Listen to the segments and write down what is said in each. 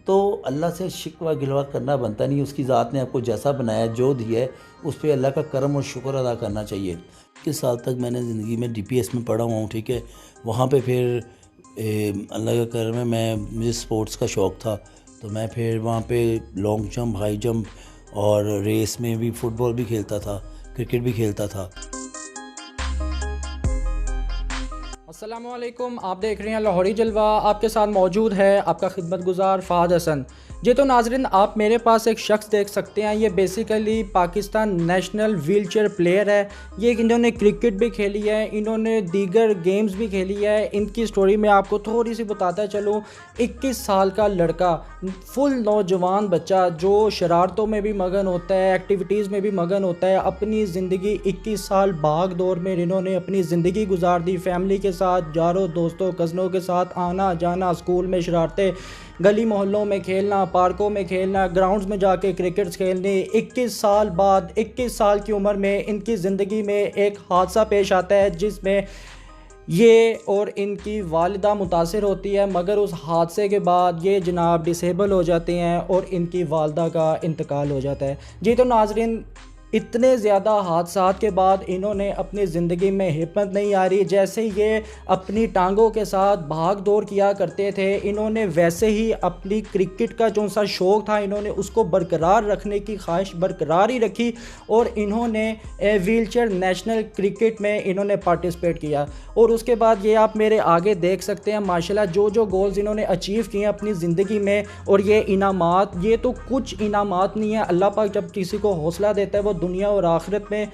तो अल्लाह से शिकवा गिलवा करना बनता नहीं। उसकी ज़ात ने आपको जैसा बनाया, जो दिया है, उस पर अल्लाह का करम और शुक्र अदा करना चाहिए। 21 साल तक मैंने ज़िंदगी में DPS में पढ़ा हुआ हूँ, ठीक है। वहाँ पे फिर अल्लाह का करम है, मुझे स्पोर्ट्स का शौक़ था, तो मैं फिर वहाँ पे लॉन्ग जंप, हाई जंप और रेस में भी, फ़ुटबॉल भी खेलता था, क्रिकेट भी खेलता था। अस्सलामुअलैकुम, आप देख रहे हैं लाहौरी जलवा। आपके साथ मौजूद है आपका खिदमतगुज़ार फ़हद हसन जी। तो नाज़रीन, आप मेरे पास एक शख्स देख सकते हैं। ये basically Pakistan national wheel chair player है। ये इन्होंने क्रिकेट भी खेली है, इन्होंने दीगर गेम्स भी खेली है। इनकी स्टोरी मैं आपको थोड़ी सी बताता चलूँ। 21 साल का लड़का, फुल नौजवान बच्चा, जो शरारतों में भी मगन होता है, एक्टिविटीज़ में भी मगन होता है। अपनी ज़िंदगी 21 साल भाग दौड़ में इन्होंने अपनी ज़िंदगी गुजार दी। फैमिली के साथ, यारों दोस्तों कज़नों के साथ आना जाना, स्कूल में शरारतें, गली मोहल्लों में खेलना, पार्कों में खेलना, ग्राउंड्स में जाके क्रिकेट्स खेलने। 21 साल बाद, 21 साल की उम्र में इनकी ज़िंदगी में एक हादसा पेश आता है, जिसमें ये और इनकी वालिदा मुतासिर होती है। मगर उस हादसे के बाद ये जनाब डिसेबल हो जाते हैं और इनकी वालिदा का इंतकाल हो जाता है जी। तो नाज़रीन, इतने ज़्यादा हादसात के बाद इन्होंने अपनी ज़िंदगी में हिम्मत नहीं आ रही। जैसे ये अपनी टांगों के साथ भाग दौड़ किया करते थे, इन्होंने वैसे ही अपनी क्रिकेट का जो सा शौक़ था, इन्होंने उसको बरकरार रखने की ख्वाहिश बरकरार ही रखी और इन्होंने व्हील चेयर नेशनल क्रिकेट में इन्होंने पार्टिसिपेट किया। और उसके बाद ये आप मेरे आगे देख सकते हैं माशाल्लाह जो गोल्स इन्होंने अचीव किए अपनी ज़िंदगी में। और ये इनामात, ये तो कुछ इनामात नहीं है। अल्लाह पाक जब किसी को हौसला देता है, वो दुनिया और आखिरत में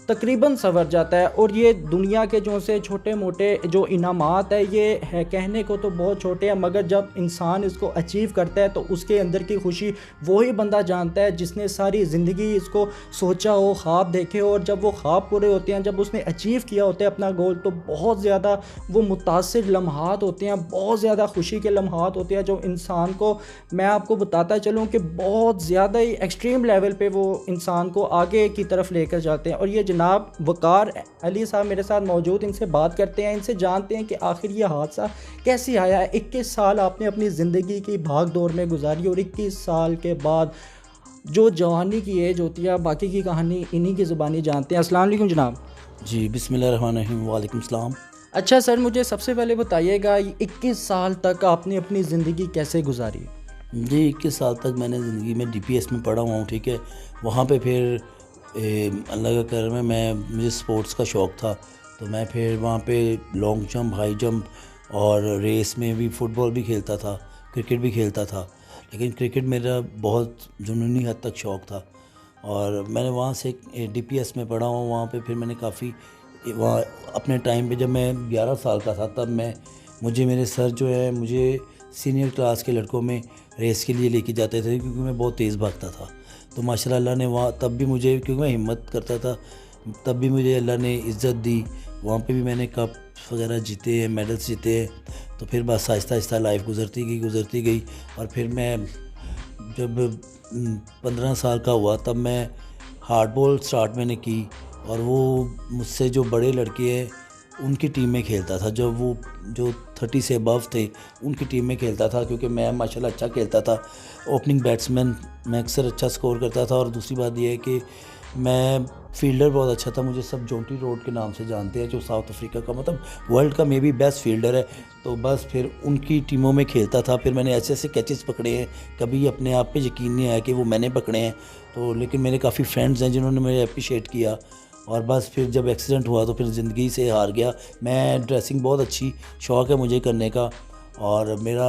तकरीबन संवर जाता है। और ये दुनिया के जो से छोटे मोटे जो इनामात है, ये है कहने को तो बहुत छोटे हैं, मगर जब इंसान इसको अचीव करता है तो उसके अंदर की खुशी वही बंदा जानता है जिसने सारी ज़िंदगी इसको सोचा हो, ख्वाब देखे हो। और जब वो ख्वाब पूरे होते हैं, जब उसने अचीव किया होता है अपना गोल, तो बहुत ज़्यादा वो मुतासिर लम्हात होते हैं, बहुत ज़्यादा खुशी के लम्हात होते हैं, जो इंसान को, मैं आपको बताता चलूँ कि बहुत ज़्यादा ही एक्सट्रीम लेवल पे वो इंसान को आगे की तरफ लेकर जाते हैं। और ये जनाब वकार अली साहब मेरे साथ मौजूद, इनसे बात करते हैं, इनसे जानते हैं कि आखिर ये हादसा कैसे आया है। 21 साल आपने अपनी ज़िंदगी की भाग दौड़ में गुजारी और 21 साल के बाद जो जवानी की एज होती है, बाकी की कहानी इन्हीं की ज़ुबानी जानते हैं। अस्सलाम वालेकुम जनाब। जी, बिस्मिल्लाहिर्रहमानिर्रहीम, वालेकुम सलाम। अच्छा सर, मुझे सबसे पहले बताइएगा, 21 साल तक आपने अपनी ज़िंदगी कैसे गुजारी? जी, 21 साल तक मैंने ज़िंदगी में DPS में पढ़ा हुआ हूँ, ठीक है। वहाँ पे फिर अल्लाह का करम है, मुझे स्पोर्ट्स का शौक़ था, तो मैं फिर वहाँ पे लॉन्ग जंप, हाई जंप और रेस में भी, फ़ुटबॉल भी खेलता था, क्रिकेट भी खेलता था। लेकिन क्रिकेट मेरा बहुत जुनूनी हद तक शौक़ था और मैंने वहाँ से DPS में पढ़ा हूँ। वहाँ पे फिर मैंने काफ़ी, वहाँ अपने टाइम पे जब मैं 11 साल का था, तब मुझे मेरे सर जो है, मुझे सीनियर क्लास के लड़कों में रेस के लिए लेके जाते थे, क्योंकि मैं बहुत तेज़ भागता था। तो माशाल्लाह अल्लाह ने वहाँ तब भी मुझे, क्योंकि मैं हिम्मत करता था, तब भी मुझे अल्लाह ने इज़्ज़त दी। वहाँ पे भी मैंने कप वगैरह जीते हैं, मेडल्स जीते हैं। तो फिर बस आहिस्ता आहिस्ता लाइफ गुज़रती गई। और फिर मैं जब 15 साल का हुआ, तब मैं हार्डबॉल स्टार्ट मैंने की और वो मुझसे जो बड़े लड़के हैं उनकी टीम में खेलता था। जब वो जो 30 से अबव थे उनकी टीम में खेलता था, क्योंकि मैं माशाल्लाह अच्छा खेलता था। ओपनिंग बैट्समैन मैं अक्सर अच्छा स्कोर करता था। और दूसरी बात यह है कि मैं फील्डर बहुत अच्छा था। मुझे सब जोंटी रोड के नाम से जानते हैं, जो साउथ अफ्रीका का, मतलब वर्ल्ड का मे बी बेस्ट फील्डर है। तो बस फिर उनकी टीमों में खेलता था। फिर मैंने ऐसे ऐसे कैचेस पकड़े हैं, कभी अपने आप पे यकीन नहीं आया कि वो मैंने पकड़े हैं। तो लेकिन मेरे काफ़ी फ्रेंड्स हैं जिन्होंने मुझे अप्रिशिएट किया। और बस फिर जब एक्सीडेंट हुआ तो फिर ज़िंदगी से हार गया। मैं ड्रेसिंग बहुत अच्छी शौक़ है मुझे करने का, और मेरा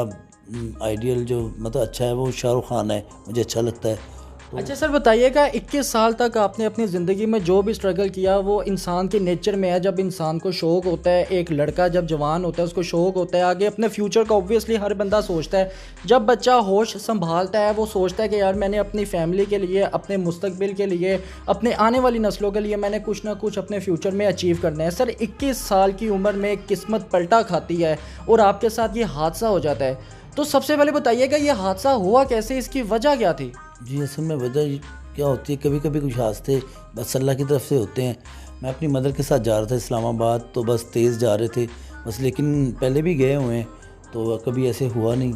आइडियल जो मतलब अच्छा है वो शाहरुख खान है, मुझे अच्छा लगता है। अच्छा सर, बताइएगा, 21 साल तक आपने अपनी ज़िंदगी में जो भी स्ट्रगल किया, वो इंसान के नेचर में है। जब इंसान को शौक़ होता है, एक लड़का जब जवान होता है, उसको शौक़ होता है आगे अपने फ्यूचर का, ऑब्वियसली हर बंदा सोचता है। जब बच्चा होश संभालता है, वो सोचता है कि यार मैंने अपनी फैमिली के लिए, अपने मुस्तकबिल के लिए, अपने आने वाली नस्लों के लिए मैंने कुछ ना कुछ अपने फ्यूचर में अचीव करना है। सर, 21 साल की उम्र में किस्मत पलटा खाती है और आपके साथ ये हादसा हो जाता है। तो सबसे पहले बताइएगा, ये हादसा हुआ कैसे, इसकी वजह क्या थी? जी, असल में वजह क्या होती है, कभी कभी कुछ हादसे बस अल्लाह की तरफ से होते हैं। मैं अपनी मदर के साथ जा रहा था इस्लामाबाद, तो बस तेज़ जा रहे थे बस, लेकिन पहले भी गए हुए हैं तो कभी ऐसे हुआ नहीं।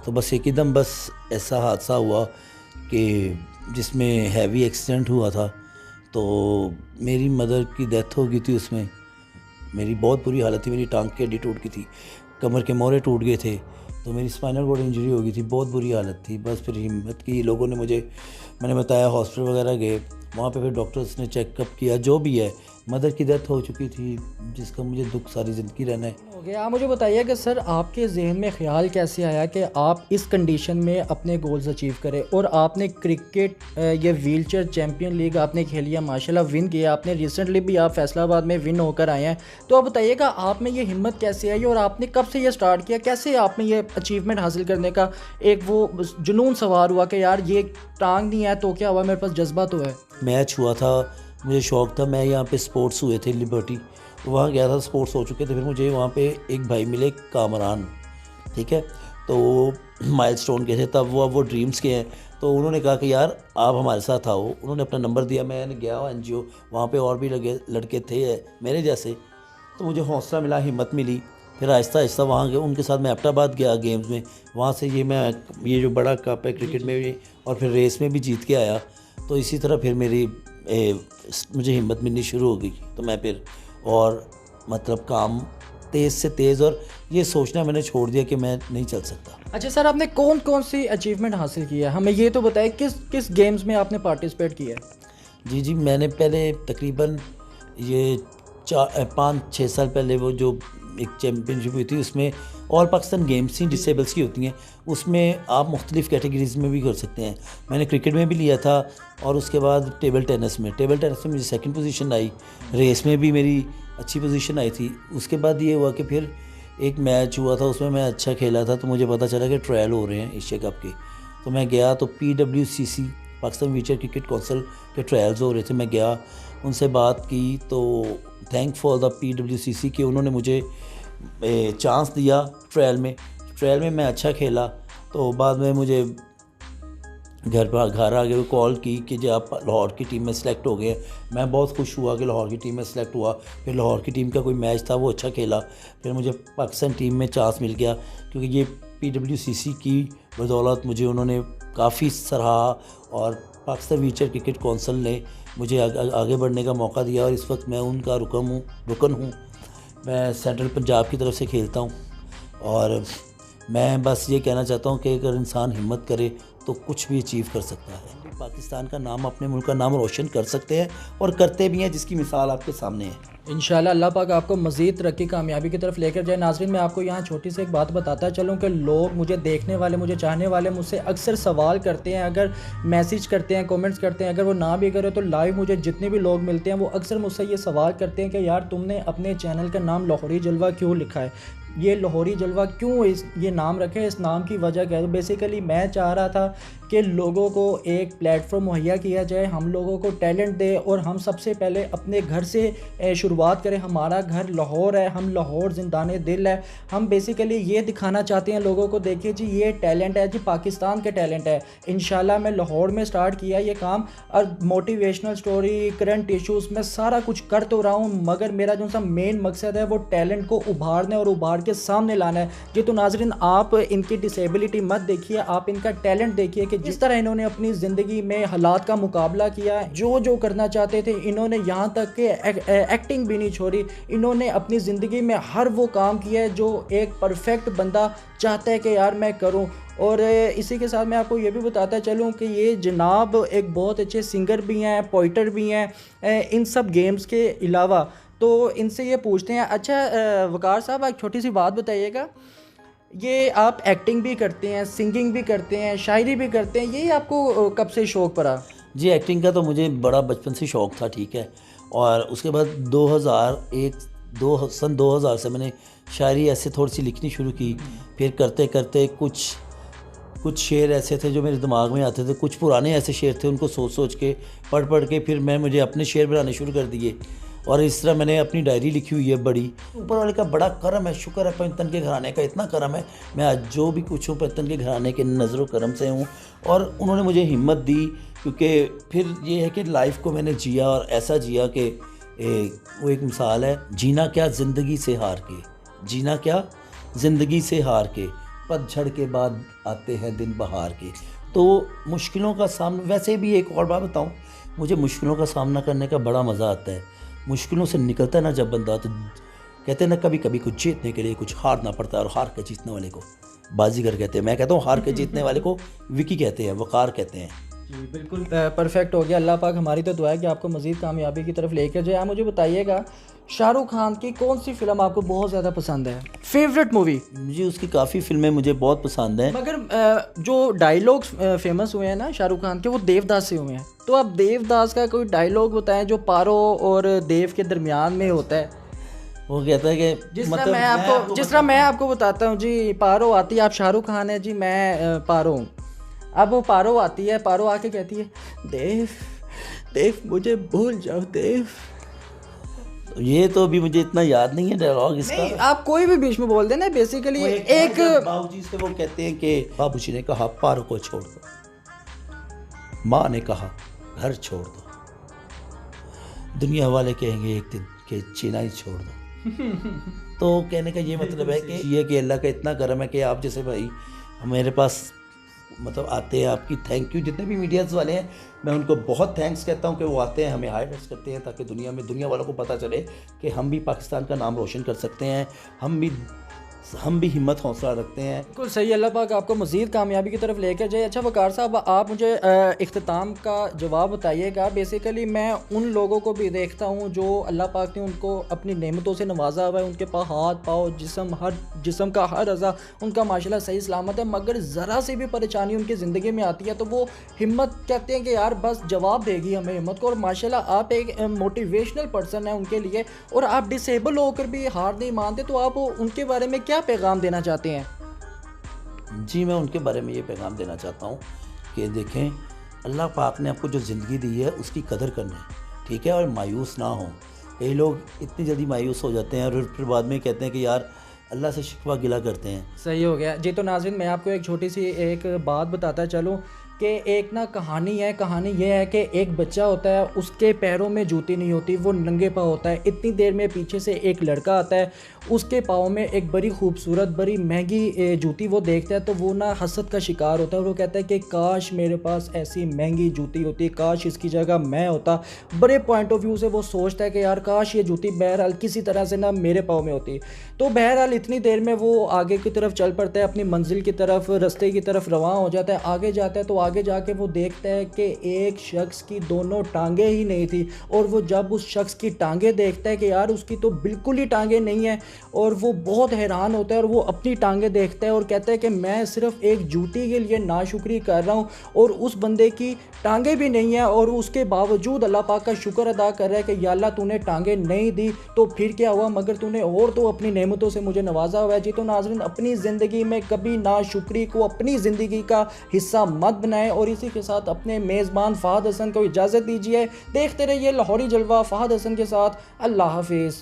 तो बस एकदम बस ऐसा हादसा हुआ कि जिसमें हैवी एक्सीडेंट हुआ था। तो मेरी मदर की डेथ हो गई थी उसमें। मेरी बहुत बुरी हालत थी, मेरी टांग की हड्डी टूट गई थी, कमर के मोरे टूट गए थे, तो मेरी स्पाइनल कॉर्ड इंजरी हो गई थी, बहुत बुरी हालत थी। बस फिर हिम्मत की लोगों ने मुझे, मैंने बताया हॉस्पिटल वगैरह गए, वहाँ पे फिर डॉक्टर्स ने चेकअप किया, जो भी है मदर की डेथ हो चुकी थी, जिसका मुझे दुख सारी ज़िंदगी रहना है। हो गया। आप मुझे बताइए कि सर आपके जहन में ख्याल कैसे आया कि आप इस कंडीशन में अपने गोल्स अचीव करें, और आपने क्रिकेट ये व्हीलचेयर चैम्पियन लीग आपने खेली है, माशाल्लाह विन किया आपने, रिसेंटली भी आप फैसलाबाद में विन होकर आए हैं। तो आप बताइएगा आप में ये हिम्मत कैसे आई और आपने कब से ये स्टार्ट किया, कैसे आपने ये अचीवमेंट हासिल करने का एक वो जुनून सवार हुआ कि यार ये टांग नहीं है तो क्या हुआ, मेरे पास जज्बा तो है। मैच हुआ था, मुझे शौक़ था, मैं यहाँ पे स्पोर्ट्स हुए थे लिबर्टी, तो वहाँ गया था, स्पोर्ट्स हो चुके थे। फिर मुझे वहाँ पे एक भाई मिले कामरान, ठीक है, तो वो माइलस्टोन के थे तब, वो अब वो ड्रीम्स के हैं। तो उन्होंने कहा कि यार आप हमारे साथ आओ, उन्होंने अपना नंबर दिया, मैंने गया NGO, वहाँ पे और भी लड़के थे मेरे जैसे, तो मुझे हौसला मिला, हिम्मत मिली। फिर आहिस्ता आहिस्ता वहाँ गए, उनके साथ मैं एबटाबाद गया गेम्स में, वहाँ से ये जो बड़ा कप है क्रिकेट में भी, और फिर रेस में भी जीत के आया। तो इसी तरह फिर मुझे हिम्मत मिलनी शुरू हो गई। तो मैं फिर और मतलब काम तेज़ से तेज़, और ये सोचना मैंने छोड़ दिया कि मैं नहीं चल सकता। अच्छा सर, आपने कौन कौन सी अचीवमेंट हासिल की है, हमें ये तो बताएं किस किस गेम्स में आपने पार्टिसिपेट किया है। जी, मैंने पहले तकरीबन ये 5-6 साल पहले वो जो एक चैम्पियनशिप हुई थी, उसमें ऑल पाकिस्तान गेम्स थी, डिसेबल्स की होती हैं, उसमें आप मुख्तलिफ़ कैटेगरीज़ में भी कर सकते हैं। मैंने क्रिकेट में भी लिया था, और उसके बाद टेबल टेनिस में मुझे सेकंड पोजीशन आई, रेस में भी मेरी अच्छी पोजीशन आई थी। उसके बाद ये हुआ कि फिर एक मैच हुआ था, उसमें मैं अच्छा खेला था, तो मुझे पता चला कि ट्रायल हो रहे हैं एशिया कप के। तो मैं गया, तो PWCC Pakistan wheelchair cricket council के ट्रायल्स हो रहे थे, मैं गया, उनसे बात की, तो थैंक फॉर द PWCC कि उन्होंने मुझे चांस दिया ट्रायल में मैं अच्छा खेला। तो बाद में मुझे घर आ गए, कॉल की कि जो आप लाहौर की टीम में सेलेक्ट हो गए। मैं बहुत खुश हुआ कि लाहौर की टीम में सेलेक्ट हुआ। फिर लाहौर की टीम का कोई मैच था, वो अच्छा खेला, फिर मुझे पाकिस्तान टीम में चांस मिल गया, क्योंकि ये PWCC की बदौलत मुझे उन्होंने काफ़ी सराहा, और पाकिस्तान व्हीलचेयर क्रिकेट काउंसिल ने मुझे आगे बढ़ने का मौका दिया, और इस वक्त मैं उनका रुकन हूँ। मैं सेंट्रल पंजाब की तरफ से खेलता हूँ, और मैं बस ये कहना चाहता हूँ कि अगर इंसान हिम्मत करे तो कुछ भी अचीव कर सकता है। पाकिस्तान का नाम, अपने मुल्क का नाम रोशन कर सकते हैं, और करते भी हैं, जिसकी मिसाल आपके सामने है। इंशाल्लाह अल्लाह पाक आपको मज़ीद तरक्की कामयाबी की तरफ लेकर जाए। नाज़रीन, मैं आपको यहाँ छोटी सी एक बात बताता चलूँ कि लोग, मुझे देखने वाले, मुझे चाहने वाले मुझसे अक्सर सवाल करते हैं, अगर मैसेज करते हैं, कमेंट्स करते हैं, अगर वो ना भी करें तो लाइव मुझे जितने भी लोग मिलते हैं वो अक्सर मुझसे ये सवाल करते हैं कि यार तुमने अपने चैनल का नाम लाहौरी जलवा क्यों लिखा है, ये लाहौरी जलवा क्यों ये नाम रखे, इस नाम की वजह क्या है। तो बेसिकली मैं चाह रहा था कि लोगों को एक प्लेटफॉर्म मुहैया किया जाए, हम लोगों को टैलेंट दे, और हम सबसे पहले अपने घर से शुरुआत करें। हमारा घर लाहौर है, हम लाहौर ज़िंदाने दिल है। हम बेसिकली ये दिखाना चाहते हैं लोगों को, देखिए जी ये टैलेंट है जी, पाकिस्तान के टैलेंट है। इंशाल्लाह मैं लाहौर में स्टार्ट किया ये काम, और मोटिवेशनल स्टोरी, करंट इश्यूज़, मैं सारा कुछ कर तो रहा हूँ, मगर मेरा जो सा मेन मकसद है वो टैलेंट को उभारना और उभार के सामने लाना है जी। तो नाज़रीन, आप इनकी डिसेबिलिटी मत देखिए, आप इनका टैलेंट देखिए कि जिस तरह इन्होंने अपनी ज़िंदगी में हालात का मुकाबला किया, जो करना चाहते थे इन्होंने, यहाँ तक कि एक्टिंग भी नहीं छोड़ी, इन्होंने अपनी ज़िंदगी में हर वो काम किया है जो एक परफेक्ट बंदा चाहता है कि यार मैं करूं। और इसी के साथ मैं आपको ये भी बताता चलूं कि ये जनाब एक बहुत अच्छे सिंगर भी हैं, पोइटर भी हैं, इन सब गेम्स के अलावा। तो इनसे ये पूछते हैं, अच्छा वकार साहब, एक छोटी सी बात बताइएगा, ये आप एक्टिंग भी करते हैं, सिंगिंग भी करते हैं, शायरी भी करते हैं, यही आपको कब से शौक़ पड़ा? जी, एक्टिंग का तो मुझे बड़ा बचपन से शौक़ था, ठीक है, और उसके बाद 2000 से मैंने शायरी ऐसे थोड़ी सी लिखनी शुरू की। फिर करते करते कुछ शेर ऐसे थे जो मेरे दिमाग में आते थे, कुछ पुराने ऐसे शेर थे, उनको सोच के पढ़ के फिर मुझे अपने शेर बनाने शुरू कर दिए, और इस तरह मैंने अपनी डायरी लिखी हुई है बड़ी। ऊपर वाले का बड़ा करम है, शुक्र है, पंतन के घराने का इतना करम है, मैं आज जो भी कुछ हूँ पंतन के घराने के नज़र करम से हूँ, और उन्होंने मुझे हिम्मत दी, क्योंकि फिर ये है कि लाइफ को मैंने जिया, और ऐसा जिया कि वो एक मिसाल है, जीना क्या ज़िंदगी से हार के, पतझड़ के बाद आते हैं दिन बहार के। तो मुश्किलों का सामना, वैसे भी एक और बात बताऊं, मुझे मुश्किलों का सामना करने का बड़ा मज़ा आता है। मुश्किलों से निकलता है ना जब बंदा, तो कहते हैं ना कभी कभी कुछ जीतने के लिए कुछ हारना पड़ता है, और हार के जीतने वाले को बाजीगर कहते हैं। मैं कहता हूँ हार के जीतने वाले को विकी कहते हैं, वकार कहते हैं। जी बिल्कुल परफेक्ट हो गया। अल्लाह पाक हमारी तो दुआ है कि आपको मज़ीद कामयाबी की तरफ लेकर जाए। आप मुझे बताइएगा, शाहरुख खान की कौन सी फिल्म आपको बहुत ज़्यादा पसंद है, फेवरेट मूवी? मुझे उसकी काफ़ी फिल्में मुझे बहुत पसंद हैं। मगर जो डायलॉग्स फेमस हुए हैं ना शाहरुख खान के, वो देवदास से हुए हैं। तो आप देवदास का कोई डायलॉग बताएं जो पारो और देव के दरमियान में होता है। वो कहता है कि जिस तरह मैं आपको बताता हूँ जी, पारो आती है, आप शाहरुख खान है जी, मैं पारो हूँ। अब वो पारो आती है, पारो आके कहती है, देव देव मुझे भूल जाओ देव। ये तो अभी मुझे इतना याद नहीं है डायलॉग इसका। नहीं, आप कोई भी बीच में बोल देना। बेसिकली एक बाबूजी से वो कहते हैं कि बाबूजी ने कहा पारो को छोड़ दो, माँ ने कहा घर छोड़ दो, दुनिया वाले कहेंगे एक दिन कि चेन्नई छोड़ दो। तो कहने का ये मतलब है कि अल्लाह का इतना करम है कि आप जैसे भाई मेरे पास मतलब आते हैं। आपकी थैंक यू, जितने भी मीडियाज़ वाले हैं मैं उनको बहुत थैंक्स कहता हूँ कि वो आते हैं, हमें हाईलाइट्स करते हैं, ताकि दुनिया वालों को पता चले कि हम भी पाकिस्तान का नाम रोशन कर सकते हैं, हम भी हिम्मत हौसला रखते हैं। बिल्कुल सही। अल्लाह पाक आपको मज़ीद कामयाबी की तरफ लेकर जाए। अच्छा वकार साहब, आप मुझे इख्तिताम का जवाब बताइएगा। बेसिकली मैं उन लोगों को भी देखता हूँ जो अल्लाह पाक ने उनको अपनी नेमतों से नवाजा हुआ है, उनके पास हाथ पाँव जिस्म का हर अज़ा उनका माशाल्लाह सही सलामत है, मगर ज़रा सी भी परेशानी उनकी ज़िंदगी में आती है तो वो हिम्मत कहते हैं कि यार बस जवाब देगी हमें हिम्मत को। और माशाल्लाह आप एक मोटिवेशनल पर्सन है उनके लिए, और आप डिसेबल होकर भी हार नहीं मानते। तो आप उनके बारे में क्या पैगाम देना चाहते हैं? जी, मैं उनके बारे में ये पैगाम देना चाहता हूँ कि देखें, अल्लाह पाक ने आपको जो ज़िंदगी दी है उसकी कदर करना है, ठीक है, और मायूस ना हो। कई लोग इतनी जल्दी मायूस हो जाते हैं और फिर बाद में कहते हैं कि यार अल्लाह से शिकवा गिला करते हैं। सही हो गया जी। तो नाज़रीन, मैं आपको एक छोटी सी एक बात बताता चलूँ कि एक ना कहानी है। कहानी ये है कि एक बच्चा होता है, उसके पैरों में जूती नहीं होती, वो नंगे पाँव होता है। इतनी देर में पीछे से एक लड़का आता है, उसके पाँव में एक बड़ी खूबसूरत बड़ी महंगी जूती वो देखता है, तो वो ना हसद का शिकार होता है और वो कहता है कि काश मेरे पास ऐसी महंगी जूती होती, काश इसकी जगह मैं होता। बड़े पॉइंट ऑफ व्यू से वो सोचता है कि यार काश ये जूती बहरहाल किसी तरह से ना मेरे पाँव में होती। तो बहरहाल इतनी देर में वो आगे की तरफ चल पड़ता है, अपनी मंजिल की तरफ, रास्ते की तरफ रवाना हो जाता है। आगे जाता है तो आगे जाके वो देखता है कि एक शख्स की दोनों टांगे ही नहीं थी, और वो जब उस शख्स की टांगे देखता है कि यार उसकी तो बिल्कुल ही टांगे नहीं है, और वो बहुत हैरान होता है और वो अपनी टांगे देखता है और कहता है कि मैं सिर्फ एक जूती के लिए नाशुक्री कर रहा हूँ, और उस बंदे की टांगे भी नहीं है, और उसके बावजूद अल्लाह पाक का शुक्र अदा कर रहा है कि या अल्लाह तूने टांगे नहीं दी तो फिर क्या हुआ, मगर तूने और तो अपनी नेमतों से मुझे नवाजा हुआ है। जी तो नाज़रीन, अपनी ज़िंदगी में कभी नाशुक्री को अपनी ज़िंदगी का हिस्सा मत बनाएं। और इसी के साथ अपने मेज़बान फ़हद हसन को इजाज़त दीजिए। देखते रहिए लाहौरी जलवा फ़हद हसन के साथ। अल्लाह हाफिज़।